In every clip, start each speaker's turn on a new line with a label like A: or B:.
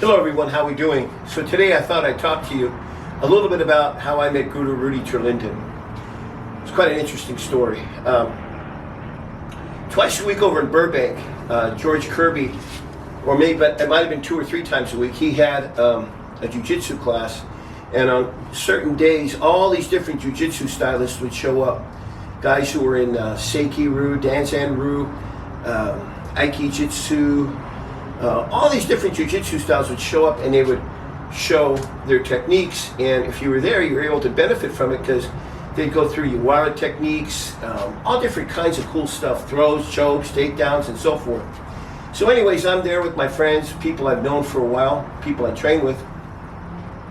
A: Hello everyone, how are we doing? So today I thought I'd talk to you a little bit about how I met Guru Rudy Terlinden. It's quite an interesting story. Twice a week over in Burbank, George Kirby, or maybe it might have been 2 or 3 times a week, he had a Jujitsu class, and on certain days all these different Jujitsu stylists would show up. Guys who were in Seki Ryu, Danzan Ryu, Aikijutsu, all these different Jujitsu styles would show up and they would show their techniques, and if you were there you were able to benefit from it because they'd go through your wire techniques, all different kinds of cool stuff, throws, chokes, takedowns, and so forth. So anyways, I'm there with my friends, people I've known for a while, people I train with,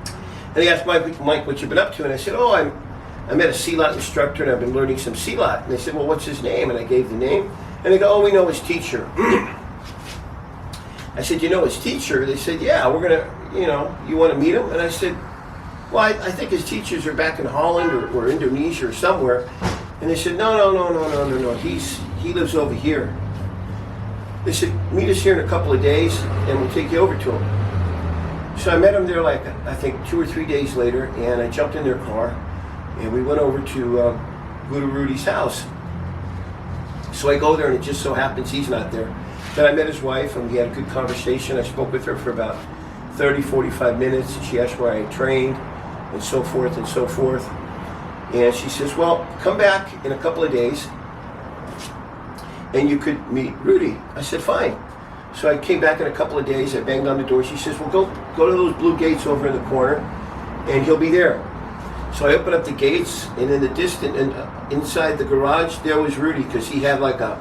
A: and they asked Mike, what you been up to? And I said, oh, I met a Silat instructor and I've been learning some Silat. And they said, well, what's his name? And I gave the name, and they go, oh, we know his teacher. I said, you know his teacher? They said, yeah, we're gonna, you want to meet him? And I said, well, I think his teachers are back in Holland or Indonesia or somewhere. And they said, no, he lives over here. They said, meet us here in a couple of days and we'll take you over to him. So I met him there like, I think 2 or 3 days later, and I jumped in their car and we went over to Guru Rudy's house. So I go there and it just so happens he's not there. Then I met his wife and we had a good conversation. I spoke with her for about 30, 45 minutes. She asked where I trained and so forth and so forth. And she says, well, come back in a couple of days and you could meet Rudy. I said, fine. So I came back in a couple of days. I banged on the door. She says, well, go to those blue gates over in the corner and he'll be there. So I opened up the gates, and in the distance, and inside the garage, there was Rudy, because he had like a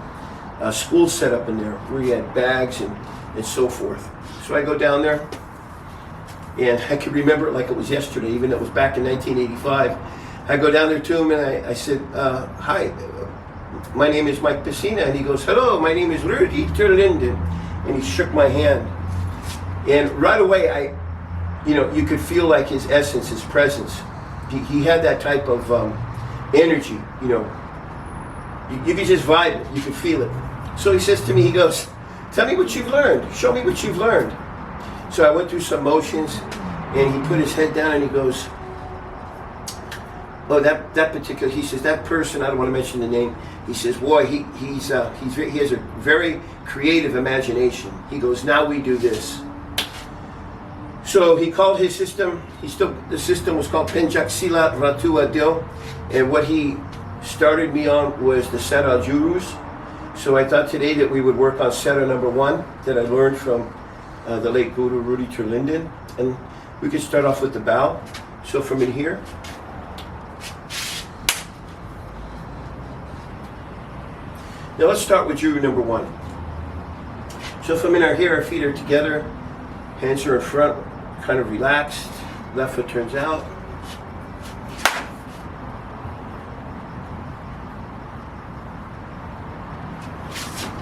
A: school set up in there where he had bags and so forth. So I go down there, and I can remember it like it was yesterday, even though it was back in 1985. I go down there to him and I said, hi, my name is Mike Piscina. And he goes, hello, my name is Rudy Terlinden. And he shook my hand. And right away, you could feel like his essence, his presence. He had that type of energy, you could just vibe it, you could feel it. So he says to me, he goes, tell me what you've learned, show me what you've learned. So I went through some motions, and he put his head down and he goes, oh, that particular, he says, that person, I don't want to mention the name, he says, boy, he has a very creative imagination. He goes, now we do this. So he called his system, the system was called Pentjak Silat Ratu Adil, and what he started me on was the Seta Jurus. So I thought today that we would work on Seta number 1 that I learned from the late Guru Rudy Terlinden, and we could start off with the bow. So from in here, now let's start with Juru number 1. So from in here, our feet are together, hands are in front, kind of relaxed, left foot turns out.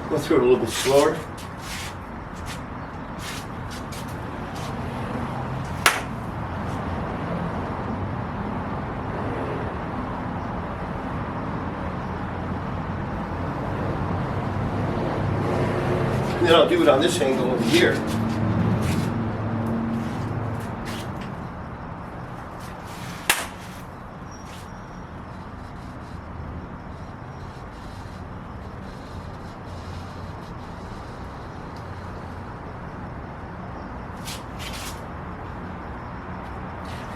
A: Go through it a little bit slower. And then I'll do it on this angle over here.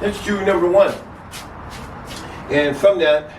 A: That's Juru number 1. And from that,